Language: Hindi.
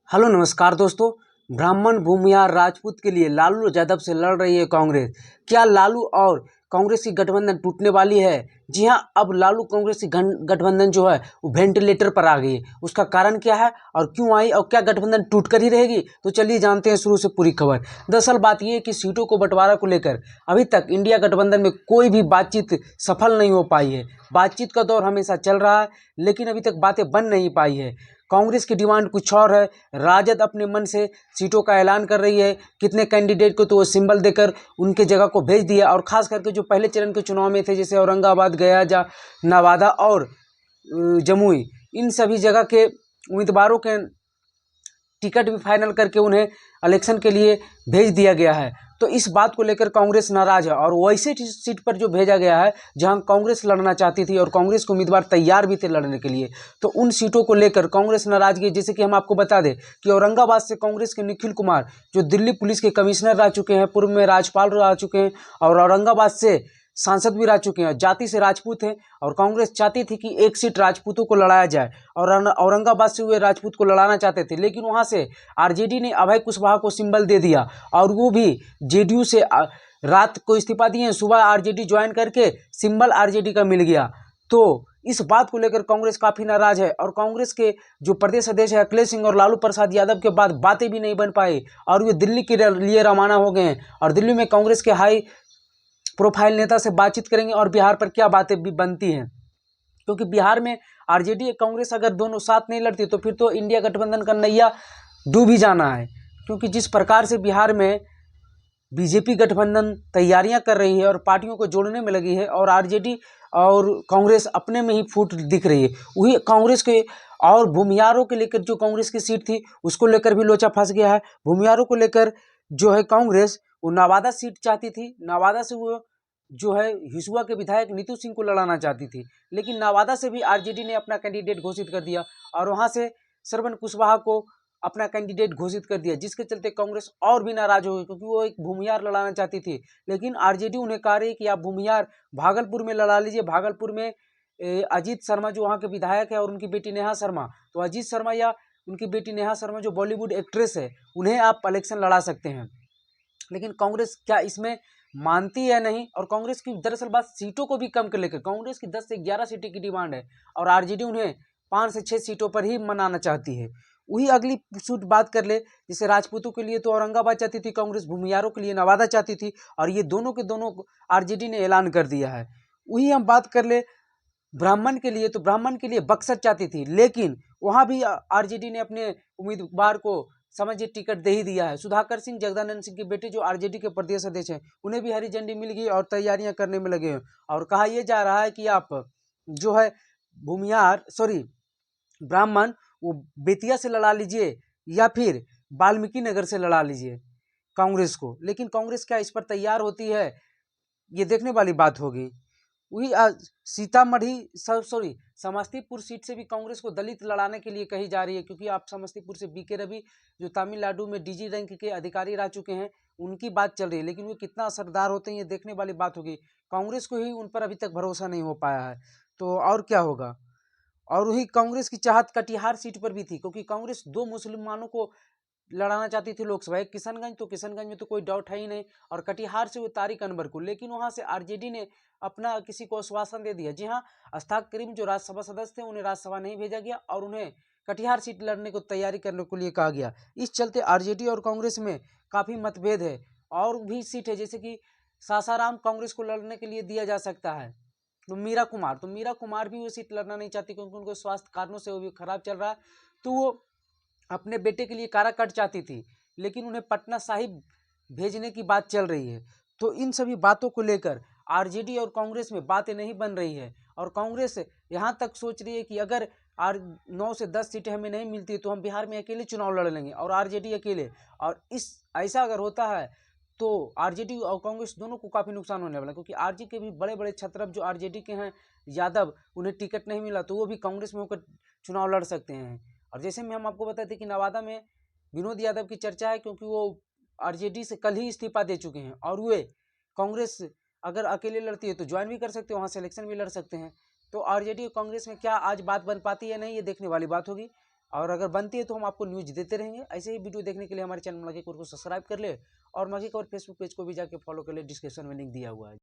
हेलो नमस्कार दोस्तों। ब्राह्मण भूमिहार राजपूत के लिए लालू यादव से लड़ रही है कांग्रेस। क्या लालू और कांग्रेस की गठबंधन टूटने वाली है? जी हां, अब लालू कांग्रेस की गठबंधन जो है वो वेंटिलेटर पर आ गई है। उसका कारण क्या है और क्यों आई और क्या गठबंधन टूट कर ही रहेगी? तो चलिए जानते हैं शुरू से पूरी खबर। दरअसल बात यह है कि सीटों को बंटवारा को लेकर अभी तक इंडिया गठबंधन में कोई भी बातचीत सफल नहीं हो पाई है। बातचीत का दौर हमेशा चल रहा है, लेकिन अभी तक बातें बन नहीं पाई है। कांग्रेस की डिमांड कुछ और है, राजद अपने मन से सीटों का ऐलान कर रही है। कितने कैंडिडेट को तो वो सिंबल देकर उनके जगह को भेज दिया, और खास करके जो पहले चरण के चुनाव में थे, जैसे औरंगाबाद, गया, नवादा और जमुई, इन सभी जगह के उम्मीदवारों के टिकट भी फाइनल करके उन्हें इलेक्शन के लिए भेज दिया गया है। तो इस बात को लेकर कांग्रेस नाराज है, और वैसे सीट पर जो भेजा गया है जहां कांग्रेस लड़ना चाहती थी और कांग्रेस के उम्मीदवार तैयार भी थे लड़ने के लिए, तो उन सीटों को लेकर कांग्रेस नाराजगी है। जैसे कि हम आपको बता दें कि औरंगाबाद से कांग्रेस के निखिल कुमार, जो दिल्ली पुलिस के कमिश्नर रह चुके हैं, पूर्व में राज्यपाल रह चुके हैं और औरंगाबाद से सांसद भी रह चुके हैं, जाति से राजपूत हैं, और कांग्रेस चाहती थी कि एक सीट राजपूतों को लड़ाया जाए, और औरंगाबाद से वे राजपूत को लड़ाना चाहते थे, लेकिन वहां से आरजेडी ने अभय कुशवाहा को सिंबल दे दिया, और वो भी जेडीयू से रात को इस्तीफा दिए, सुबह आरजेडी ज्वाइन करके सिंबल आरजेडी का मिल गया। तो इस बात को लेकर कांग्रेस काफी नाराज है, और कांग्रेस के जो प्रदेश अध्यक्ष है अखिलेश सिंह और लालू प्रसाद यादव के बाद बातें भी नहीं बन पाई, और वे दिल्ली के लिए रवाना हो गए हैं, और दिल्ली में कांग्रेस के हाई प्रोफाइल नेता से बातचीत करेंगे और बिहार पर क्या बातें भी बनती हैं। क्योंकि बिहार में आरजेडी और कांग्रेस अगर दोनों साथ नहीं लड़ती तो फिर तो इंडिया गठबंधन का नैया डूब ही जाना है। क्योंकि जिस प्रकार से बिहार में बीजेपी गठबंधन तैयारियां कर रही है और पार्टियों को जोड़ने में लगी है, और आरजेडी और कांग्रेस अपने में ही फूट दिख रही है, वही कांग्रेस के और भूमिहारों के लेकर जो कांग्रेस की सीट थी उसको लेकर भी लोचा फंस गया है। भूमिहारों को लेकर जो है कांग्रेस वो नवादा सीट चाहती थी, नवादा से वो जो है हिसुआ के विधायक नीतू सिंह को लड़ाना चाहती थी, लेकिन नवादा से भी आरजेडी ने अपना कैंडिडेट घोषित कर दिया, और वहां से श्रवण कुशवाहा को अपना कैंडिडेट घोषित कर दिया, जिसके चलते कांग्रेस और भी नाराज हो गई, क्योंकि वो एक भूमिहार लड़ाना चाहती थी। लेकिन आरजेडी उन्हें कह रही है कि आप भूमिहार भागलपुर में लड़ा लीजिए। भागलपुर में अजीत शर्मा जो वहाँ के विधायक है और उनकी बेटी नेहा शर्मा, तो अजीत शर्मा या उनकी बेटी नेहा शर्मा जो बॉलीवुड एक्ट्रेस है, उन्हें आप इलेक्शन लड़ा सकते हैं। लेकिन कांग्रेस क्या इसमें मानती है? नहीं। और कांग्रेस की दरअसल बात सीटों को भी कम कर लेकर कांग्रेस की 10 से 11 सीटें की डिमांड है, और आरजेडी उन्हें 5 से 6 सीटों पर ही मनाना चाहती है। वही अगली सूट बात कर ले, जैसे राजपूतों के लिए तो औरंगाबाद चाहती थी कांग्रेस, भूमिहारों के लिए नवादा चाहती थी, और ये दोनों के दोनों आरजेडी ने ऐलान कर दिया है। वही हम बात कर ले ब्राह्मण के लिए, तो ब्राह्मण के लिए बक्सर चाहती थी, लेकिन वहां भी आरजेडी ने अपने उम्मीदवार को समझिए टिकट दे ही दिया है। सुधाकर सिंह, जगदानंद सिंह के बेटे जो आरजेडी के प्रदेश अध्यक्ष हैं, उन्हें भी हरी झंडी मिल गई और तैयारियां करने में लगे हैं, और कहा यह जा रहा है कि आप जो है भूमिहार सॉरी ब्राह्मण वो बेतिया से लड़ा लीजिए या फिर वाल्मीकि नगर से लड़ा लीजिए कांग्रेस को। लेकिन कांग्रेस क्या इस पर तैयार होती है, ये देखने वाली बात होगी। वही सीतामढ़ी सॉरी समस्तीपुर सीट से भी कांग्रेस को दलित लड़ाने के लिए कही जा रही है, क्योंकि आप समस्तीपुर से बीके रवि जो तमिलनाडु में डीजी रैंक के अधिकारी रह चुके हैं, उनकी बात चल रही है, लेकिन वे कितना असरदार होते हैं ये देखने वाली बात होगी। कांग्रेस को ही उन पर अभी तक भरोसा नहीं हो पाया है, तो और क्या होगा। और वही कांग्रेस की चाहत कटिहार सीट पर भी थी, क्योंकि कांग्रेस 2 मुसलमानों को लड़ाना चाहती थी लोकसभा, एक किशनगंज, तो किशनगंज में तो कोई डाउट है ही नहीं, और कटिहार से वो तारिक अनवर को, लेकिन वहां से आरजेडी ने अपना किसी को आश्वासन दे दिया। जी हाँ, अश्ताक करीम जो राज्यसभा सदस्य थे उन्हें राज्यसभा नहीं भेजा गया, और उन्हें कटिहार सीट लड़ने को तैयारी करने के लिए कहा गया। इस चलते आरजेडी और कांग्रेस में काफी मतभेद है। और भी सीट है, जैसे कि सासाराम कांग्रेस को लड़ने के लिए दिया जा सकता है, तो मीरा कुमार भी वो सीट लड़ना नहीं चाहती, क्योंकि उनको स्वास्थ्य कारणों से वो भी खराब चल रहा है, तो वो अपने बेटे के लिए काराकाट चाहती थी, लेकिन उन्हें पटना साहिब भेजने की बात चल रही है। तो इन सभी बातों को लेकर आरजेडी और कांग्रेस में बातें नहीं बन रही है, और कांग्रेस यहाँ तक सोच रही है कि अगर 9 से 10 सीटें हमें नहीं मिलती तो हम बिहार में अकेले चुनाव लड़ लेंगे, और आरजेडी अकेले। और इस ऐसा अगर होता है तो आरजेडी और कांग्रेस दोनों को काफी नुकसान होने वाला है, क्योंकि आरजेडी के भी बड़े बड़े छत्रप जो आरजेडी के हैं यादव, उन्हें टिकट नहीं मिला तो वो भी कांग्रेस में होकर चुनाव लड़ सकते हैं। और जैसे में हम आपको बताते कि नवादा में विनोद यादव की चर्चा है, क्योंकि वो आरजेडी से कल ही इस्तीफा दे चुके हैं, और वे कांग्रेस अगर अकेले लड़ती है तो ज्वाइन भी कर सकते हैं, वहां से इलेक्शन भी लड़ सकते हैं। तो आरजेडी और कांग्रेस में क्या आज बात बन पाती है नहीं, ये देखने वाली बात होगी। और अगर बनती है तो हम आपको न्यूज़ देते रहेंगे। ऐसे ही वीडियो देखने के लिए हमारे चैनल मलकी खबर को सब्सक्राइब कर ले और मलकी खबर फेसबुक पेज को भी जाके फॉलो कर ले, डिस्क्रिप्शन में लिंक दिया हुआ है।